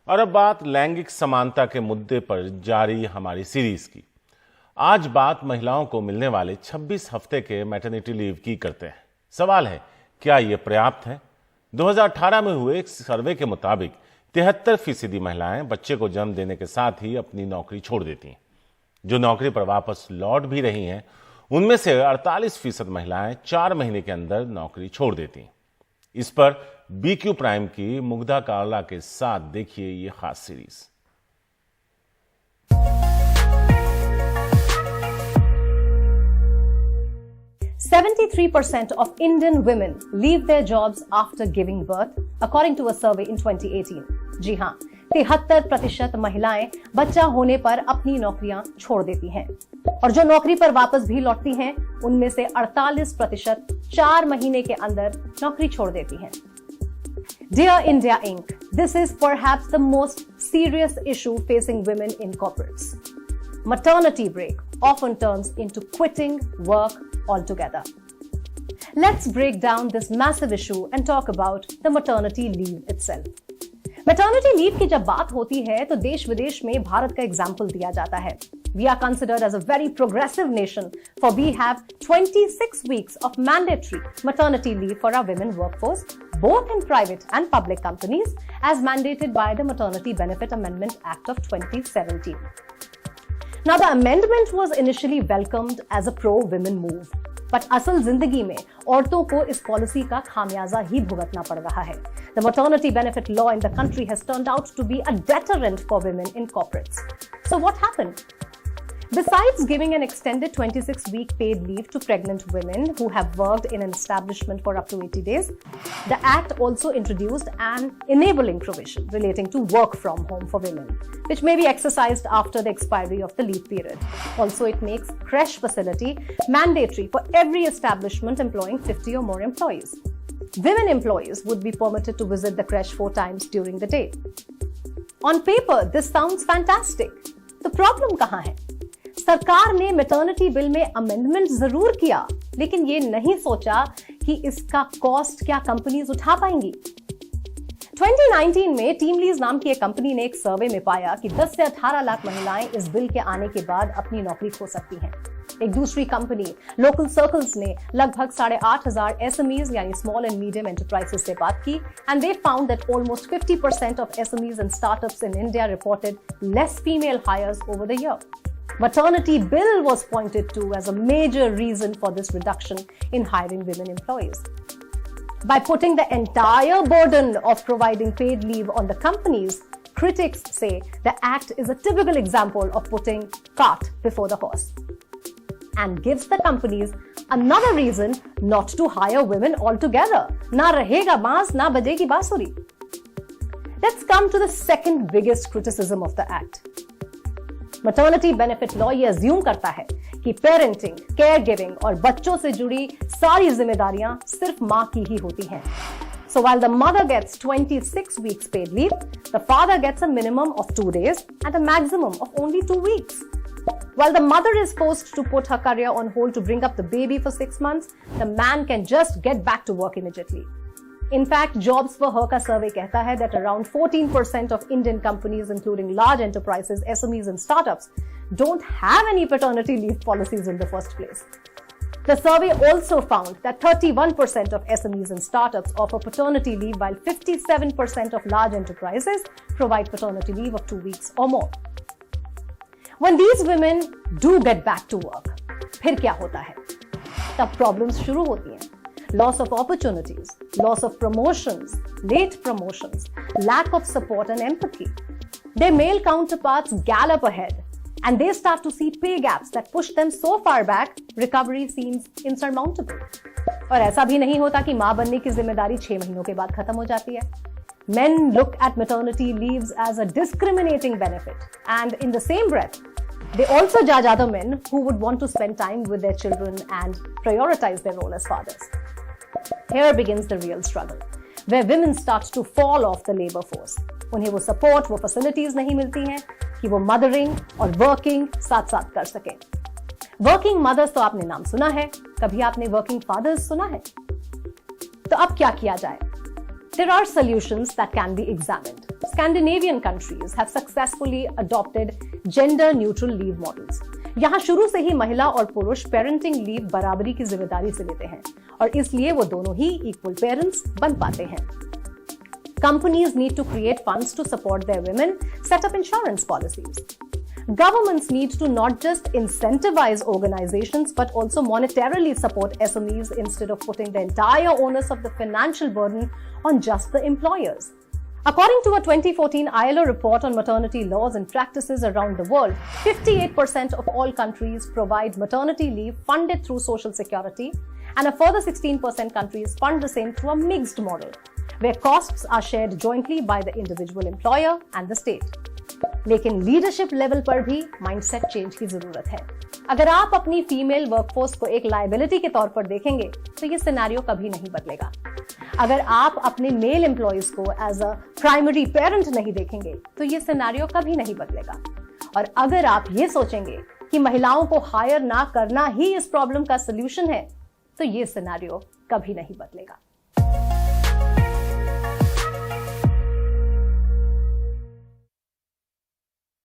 और अब बात लैंगिक समानता के मुद्दे पर जारी हमारी सीरीज की। आज बात महिलाओं को मिलने वाले 26 हफ्ते के मैटरनिटी लीव की करते हैं। सवाल है, क्या यह पर्याप्त है? 2018 में हुए एक सर्वे के मुताबिक 73% महिलाएं बच्चे को जन्म देने के साथ ही अपनी नौकरी छोड़ देती हैं। जो नौकरी पर वापस लौट भी रही हैं, उनमें से 48% महिलाएं 4 महीने के अंदर नौकरी छोड़ देती हैं। इस पर BQ प्राइम की मुग्धा काला के साथ देखिए ये खास series. "73% of Indian women leave their jobs after giving birth, according to a survey in 2018." जी हाँ, 73% महिलाएं बच्चा होने पर अपनी नौकरियां छोड़ देती हैं और जो नौकरी पर वापस भी लौटती हैं, उनमें से 48% 4 महीने के अंदर नौकरी छोड़ देती हैं। Dear India Inc., this is perhaps the most serious issue facing women in corporates. Maternity break often turns into quitting work altogether. Let's break down this massive issue and talk about the maternity leave itself. Maternity leave की जब बात होती है तो देश विदेश में भारत का एग्जाम्पल दिया जाता है। We are considered as a very progressive nation, for we have 26 weeks of mandatory maternity leave for our women workforce, both in private and public companies, as mandated by the Maternity Benefit Amendment Act of 2017. Now, the amendment was initially welcomed as a pro-women move, but असल जिंदगी में औरतों को इस policy का खामियाजा ही भुगतना पड़ रहा है। The maternity benefit law in the country has turned out to be a deterrent for women in corporates. So what happened? Besides giving an extended 26-week paid leave to pregnant women who have worked in an establishment for up to 80 days, the Act also introduced an enabling provision relating to work from home for women, which may be exercised after the expiry of the leave period. Also, it makes creche facility mandatory for every establishment employing 50 or more employees. Women employees would be permitted to visit the creche 4 times during the day. On paper, this sounds fantastic. The problem कहाँ है? सरकार ने maternity bill में amendment जरूर किया, लेकिन ये नहीं सोचा कि इसका कॉस्ट क्या कंपनीज उठा पाएंगी। 2019 में टीमलीज नाम की एक कंपनी ने एक सर्वे में पाया कि 10 से 18 लाख महिलाएं इस बिल के आने के बाद अपनी नौकरी खो सकती हैं। एक दूसरी कंपनी लोकल सर्कल्स ने लगभग 8,500 SMEs यानी स्मॉल एंड मीडियम एंटरप्राइजेस से बात की, and they found that almost 50% of SMEs and startups in India reported less female hires over the year. Maternity bill was pointed to as a major reason for this reduction in hiring women employees. By putting the entire burden of providing paid leave on the companies, critics say the act is a typical example of putting cart before the horse and gives the companies another reason not to hire women altogether. Na rahega baans, na bajegi bansuri. Let's come to the second biggest criticism of the act. Maternity benefit law ये assume करता है कि parenting, care giving और बच्चों से जुड़ी सारी जिम्मेदारियां सिर्फ मां की ही होती हैं. So while the mother gets 26 weeks paid leave, the father gets a minimum of 2 days and a maximum of only 2 weeks. While the mother is forced to put her career on hold to bring up the baby for 6 months, the man can just get back to work immediately. In fact, Jobs for Her का survey कहता है that around 14% of Indian companies, including large enterprises, SMEs and startups, don't have any paternity leave policies in the first place. The survey also found that 31% of SMEs and startups offer paternity leave, while 57% of large enterprises provide paternity leave of 2 weeks or more. When these women do get back to work, फिर क्या होता है? तब problems शुरू होती हैं. Loss of opportunities, loss of promotions, late promotions, lack of support and empathy. Their male counterparts gallop ahead and they start to see pay gaps that push them so far back, recovery seems insurmountable. और ऐसा भी नहीं होता कि मां बनने की जिम्मेदारी 6 महीनों के बाद खत्म हो जाती है. Men look at maternity leaves as a discriminating benefit, and in the same breath, they also judge other men who would want to spend time with their children and prioritize their role as fathers. Here begins the real struggle, where women start to fall off the labor force. उन्हें वो support, वो facilities नहीं मिलती हैं कि वो mothering और working साथ साथ कर सकें. Working mothers तो आपने नाम सुना है, कभी आपने working fathers सुना है? तो अब क्या किया जाए? There are solutions that can be examined. Scandinavian countries have successfully adopted gender-neutral leave models. यहाँ शुरू से ही महिला और पुरुष पेरेंटिंग लीव बराबरी की जिम्मेदारी से लेते हैं और इसलिए वो दोनों ही इक्वल पेरेंट्स बन पाते हैं। Companies need to create funds to support their women, set up insurance policies. Governments need to not just incentivize organizations but also monetarily support SMEs instead of putting the entire onus of the financial burden on just the employers. According to a 2014 ILO report on maternity laws and practices around the world, 58% of all countries provide maternity leave funded through Social Security, and a further 16% countries fund the same through a mixed model, where costs are shared jointly by the individual employer and the state. लेकिन leadership level पर भी mindset change की जरूरत है। अगर आप अपनी female workforce को एक लायबिलिटी के तौर पर देखेंगे तो ये सिनेरियो कभी नहीं बदलेगा। अगर आप अपने मेल एम्प्लॉइज को एज अ प्राइमरी पेरेंट नहीं देखेंगे तो ये सिनेरियो कभी नहीं बदलेगा। और अगर आप ये सोचेंगे कि महिलाओं को हायर ना करना ही इस प्रॉब्लम का सोल्यूशन है तो ये सिनेरियो कभी नहीं बदलेगा।